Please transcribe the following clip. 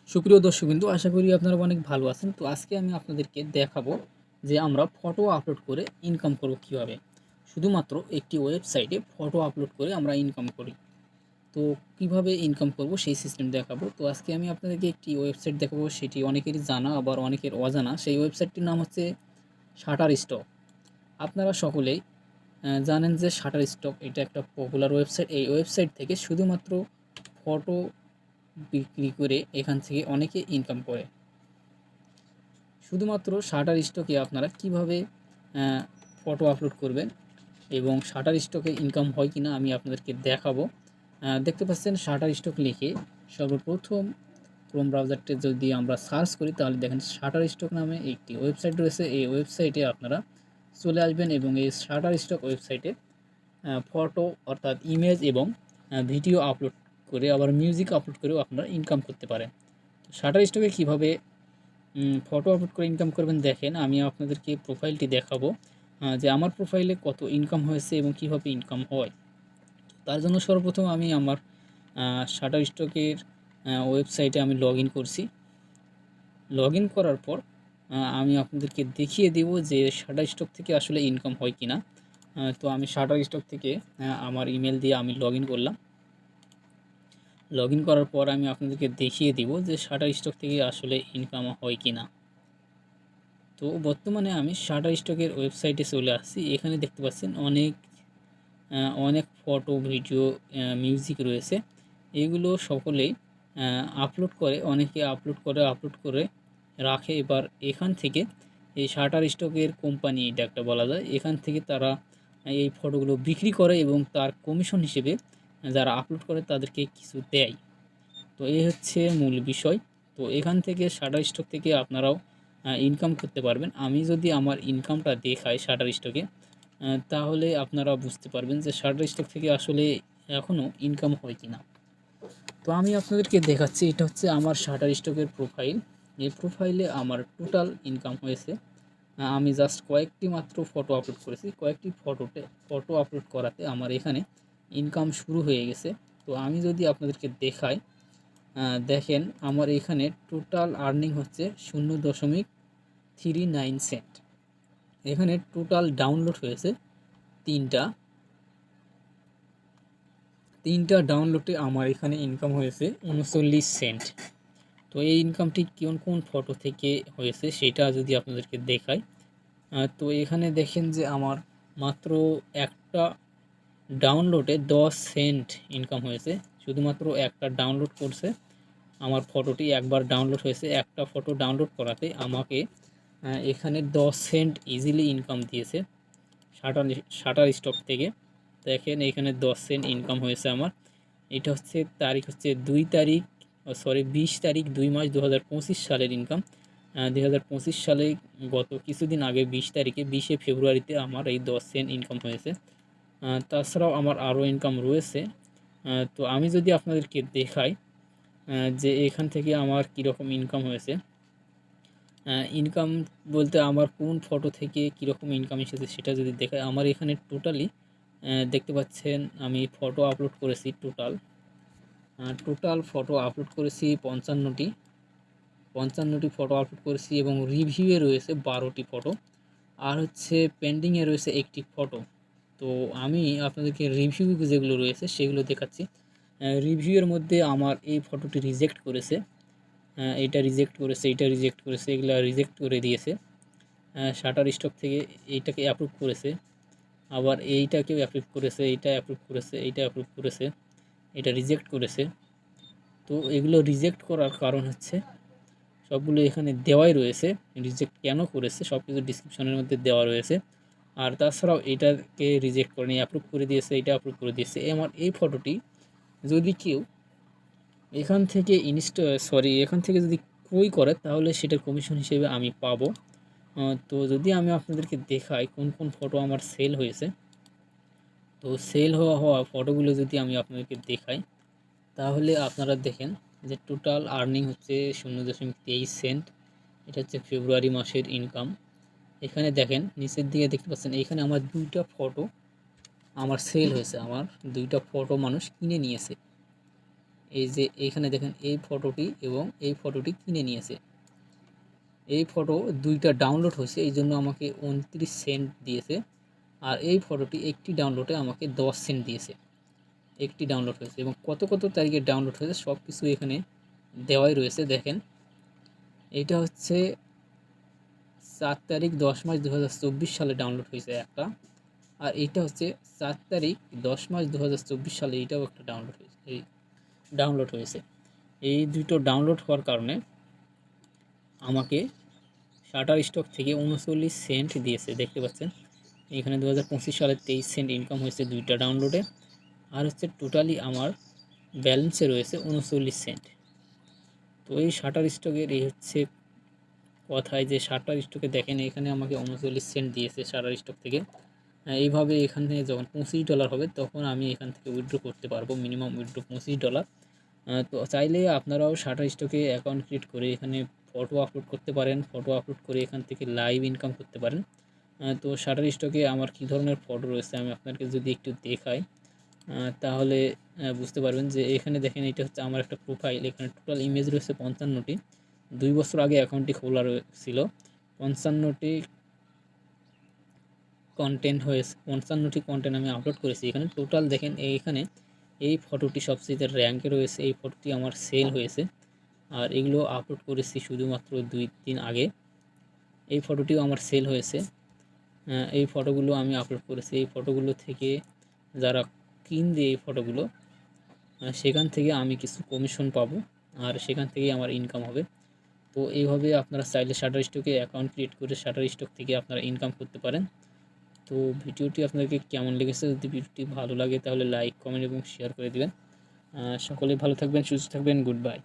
সুপ্রিয় দর্শকবৃন্দ, আশা করি আপনারা অনেক ভালো আছেন। তো আজকে আমি আপনাদেরকে দেখাবো যে আমরা ফটো আপলোড করে ইনকাম করব কীভাবে। শুধুমাত্র একটি ওয়েবসাইটে ফটো আপলোড করে আমরা ইনকাম করি। তো কিভাবে ইনকাম করব সেই সিস্টেম দেখাবো। তো আজকে আমি আপনাদেরকে একটি ওয়েবসাইট দেখাবো, সেটি অনেকেরই জানা আবার অনেকের অজানা। সেই ওয়েবসাইটটির নাম হচ্ছে শাটারস্টক। আপনারা সকলেই জানেন যে শাটারস্টক এটা একটা পপুলার ওয়েবসাইট। এই ওয়েবসাইট থেকে শুধুমাত্র ফটো বিক্রি করে এখান থেকে অনেকে ইনকাম করে। শুধুমাত্র শাটারস্টকে আপনারা কিভাবে ফটো আপলোড করবেন এবং শাটারস্টকে ইনকাম হয় কিনা আমি আপনাদেরকে দেখাবো। দেখতে পাচ্ছেন শাটারস্টক লিখে সর্বপ্রথম ক্রোম ব্রাউজারটি যদি আমরা সার্চ করি তাহলে দেখেন শাটারস্টক নামে একটি ওয়েবসাইট রয়েছে। এই ওয়েবসাইটে আপনারা চলে আসবেন এবং এই শাটারস্টক ওয়েবসাইটে ফটো অর্থাৎ ইমেজ এবং ভিডিও আপলোড করে আবার মিউজিক আপলোড করেও আপনারা ইনকাম করতে পারেন। শাটারস্টকে কীভাবে ফটো আপলোড করে ইনকাম করবেন দেখেন, আমি আপনাদেরকে প্রোফাইলটি দেখাবো যে আমার প্রোফাইলে কত ইনকাম হয়েছে এবং কীভাবে ইনকাম হয়। তার জন্য সর্বপ্রথম আমি আমার শাটারস্টকের ওয়েবসাইটে আমি লগ ইন করছি। লগ ইন করার পর আমি আপনাদেরকে দেখিয়ে দেব যে শাটারস্টক থেকে আসলে ইনকাম হয় কি না। তো আমি শাটারস্টক থেকে আমার ইমেল দিয়ে আমি লগ ইন করলাম। লগ ইন করার পর আমি আপনাদেরকে দেখিয়ে দিব যে শাটারস্টক থেকে আসলে ইনকাম হয় কি না। তো বর্তমানে আমি শাটারস্টকের ওয়েবসাইটে চলে আসছি। এখানে দেখতে পাচ্ছেন অনেক ফটো, ভিডিও, মিউজিক রয়েছে। এগুলো সকলেই আপলোড করে, অনেকে আপলোড করে রাখে। এবার এখান থেকে এই শাটারস্টকের কোম্পানি এটা একটা বলা যায়, এখান থেকে তারা এই ফটোগুলো বিক্রি করে এবং তার কমিশন হিসেবে যারা আপলোড করে তাদেরকে কিছু দেয়। তো এই হচ্ছে মূল বিষয়। তো এখান থেকে শাটারস্টক থেকে আপনারাও ইনকাম করতে পারবেন। আমি যদি আমার ইনকামটা দেখাই শাটারস্টকে, তাহলে আপনারা বুঝতে পারবেন যে শাটারস্টক থেকে আসলে এখনও ইনকাম হয় কি না। তো আমি আপনাদেরকে দেখাচ্ছি, এটা হচ্ছে আমার শাটারস্টকের প্রোফাইল। এই প্রোফাইলে আমার টোটাল ইনকাম হয়েছে, আমি জাস্ট কয়েকটি মাত্র ফটো আপলোড করেছি। কয়েকটি ফটো আপলোড করাতে আমার এখানে ইনকাম শুরু হয়ে গেছে। তো আমি যদি আপনাদেরকে দেখাই, দেখেন আমার এখানে টোটাল আর্নিং হচ্ছে 0.39 সেন্ট। এখানে টোটাল ডাউনলোড হয়েছে তিনটা ডাউনলোডে আমার এখানে ইনকাম হয়েছে 39 সেন্ট। তো এই ইনকামটি কোন ফটো থেকে হয়েছে সেটা যদি আপনাদেরকে দেখাই, তো এখানে দেখেন যে আমার মাত্র একটা ডাউনলোডে 10 সেন্ট ইনকাম হয়েছে। শুধুমাত্র একটা ডাউনলোড করছে আমার ফটোটি, একবার ডাউনলোড হয়েছে। একটা ফটো ডাউনলোড করাতে আমাকে এখানে 10 সেন্ট ইজিলি ইনকাম দিয়েছে শাটারস্টক থেকে। দেখেন এখানে 10 সেন্ট ইনকাম হয়েছে আমার। এটা হচ্ছে তারিখ হচ্ছে 20 তারিখ 2 মাস 2025 সালের ইনকাম। 2025 সালে গত কিছুদিন আগে 20 ফেব্রুয়ারিতে আমার এই 10 সেন্ট ইনকাম হয়েছে। তাছাড়াও আমার আরও ইনকাম রয়েছে। তো আমি যদি আপনাদেরকে দেখাই যে এখান থেকে আমার কীরকম ইনকাম হয়েছে, ইনকাম বলতে আমার কোন ফটো থেকে কীরকম ইনকাম এসেছে সেটা যদি দেখাই, আমার এখানে টোটালি দেখতে পাচ্ছেন আমি ফটো আপলোড করেছি। টোটাল ফটো আপলোড করেছি 55টি ফটো আপলোড করেছি এবং রিভিউয়ে রয়েছে 12টি ফটো, আর হচ্ছে পেন্ডিংয়ে রয়েছে একটি ফটো। তো আমি আপনাদেরকে রিভিউ যেগুলো রয়েছে সেগুলো দেখাচ্ছি। রিভিউয়ের মধ্যে আমার এই ফটোটি রিজেক্ট করেছে, এটা রিজেক্ট করেছে, এটা রিজেক্ট করেছে, এগুলো রিজেক্ট করে দিয়েছে। শাটারস্টক থেকে এইটাকে অ্যাপ্রুভ করেছে, আবার এইটাকেও অ্যাপ্রুভ করেছে, এইটা অ্যাপ্রুভ করেছে, এইটা অ্যাপ্রুভ করেছে, এটা রিজেক্ট করেছে। তো এগুলো রিজেক্ট করার কারণ হচ্ছে সবগুলো এখানে দেওয়াই রয়েছে, রিজেক্ট কেন করেছে সব কিছু ডিসক্রিপশনের মধ্যে দেওয়া রয়েছে। আর তাছাড়াও এটাকে রিজেক্ট করেনি, অ্যাপ্রুভ করে দিয়েছে, এটা অ্যাপ্রুভ করে দিয়েছে। আমার এই ফটোটি যদি কেউ এখান থেকে এখান থেকে যদি ক্রয় করে তাহলে সেটার কমিশন হিসেবে আমি পাবো। তো যদি আমি আপনাদেরকে দেখাই কোন কোন ফটো আমার সেল হয়েছে, তো সেল হওয়া ফটোগুলো যদি আমি আপনাদেরকে দেখাই তাহলে আপনারা দেখেন যে টোটাল আর্নিং হচ্ছে 0.23 সেন্ট। এটা হচ্ছে ফেব্রুয়ারি মাসের ইনকাম। এখানে দেখেন নিচের দিকে দেখতে পাচ্ছেন এখানে আমার 2টা ফটো আমার সেল হয়েছে, আমার 2টা ফটো মানুষ কিনে নিয়েছে। এই যে এইখানে দেখেন এই ফটোটি এবং এই ফটোটি কিনে নিয়েছে। এই ফটো 2টা ডাউনলোড হয়েছে, এই জন্য আমাকে 29 সেন্ট দিয়েছে। আর এই ফটোটি একটি ডাউনলোডে আমাকে 10 সেন্ট দিয়েছে। একটি ডাউনলোড হয়েছে এবং কত তারিখে ডাউনলোড হয়েছে সব কিছু এখানে দেওয়াই রয়েছে। দেখেন এইটা হচ্ছে 4 তারিখ 10 মাস 2024 সালে ডাউনলোড হয়েছে একটা, আর এইটা হচ্ছে 4 তারিখ 10 মাস 2024 সালে এইটাও একটা ডাউনলোড হয়েছে। এই দুটো ডাউনলোড হওয়ার কারণে আমাকে শাটার স্টক থেকে 39 সেন্ট দিয়েছে। দেখতে পাচ্ছেন এখানে 2025 সালে 23 সেন্ট ইনকাম হয়েছে 2টা ডাউনলোডে। আর হচ্ছে টোটালি আমার ব্যালেন্সে রয়েছে 39 সেন্ট। তো এই শাটার স্টকের এই হচ্ছে কথায় যে শাটার স্টকে দেখেন এখানে আমাকে 39 সেন্ট দিয়েছে শাটার স্টক থেকে। এইভাবে এখানে যখন $25 হবে তখন আমি এখান থেকে উইথড্র করতে পারবো, মিনিমাম উইথড্র $25। তো চাইলে আপনারাও শাটার স্টকে অ্যাকাউন্ট ক্রিয়েট করে এখানে ফটো আপলোড করতে পারেন। ফটো আপলোড করে এখান থেকে লাইভ ইনকাম করতে পারেন। তো শাটার স্টকে আমার কী ধরনের ফটো রয়েছে আমি আপনাকে যদি একটু দেখাই তাহলে বুঝতে পারবেন যে এখানে দেখেন এটা হচ্ছে আমার একটা প্রোফাইল। এখানে টোটাল ইমেজ রয়েছে 55টি। 2 বছর আগে অ্যাকাউন্টটি খোলা ছিল। 55টি কন্টেন্ট আমি আপলোড করেছি এখানে। টোটাল দেখেন এইখানে এই ফটোটি সবচেয়ে র্যাঙ্কে রয়েছে। এই ফটোটি আমার সেল হয়েছে, আর এগুলো আপলোড করেছি শুধুমাত্র 2 দিন আগে। এই ফটোটিও আমার সেল হয়েছে। এই ফটোগুলো আমি আপলোড করেছি। এই ফটোগুলো থেকে যারা কিনবে এই ফটোগুলো সেখান থেকে আমি কিছু কমিশন পাবো, আর সেখান থেকেই আমার ইনকাম হবে। তো এইভাবে আপনারা চাইলে শাটার স্টকে অ্যাকাউন্ট ক্রিয়েট করে শাটার স্টক থেকে আপনারা ইনকাম করতে পারেন। তো ভিডিওটি আপনাদেরকে কেমন লেগেছে? যদি ভিডিওটি ভালো লাগে তাহলে লাইক, কমেন্ট এবং শেয়ার করে দিবেন। সকলেই ভালো থাকবেন, সুস্থ থাকবেন। Good bye.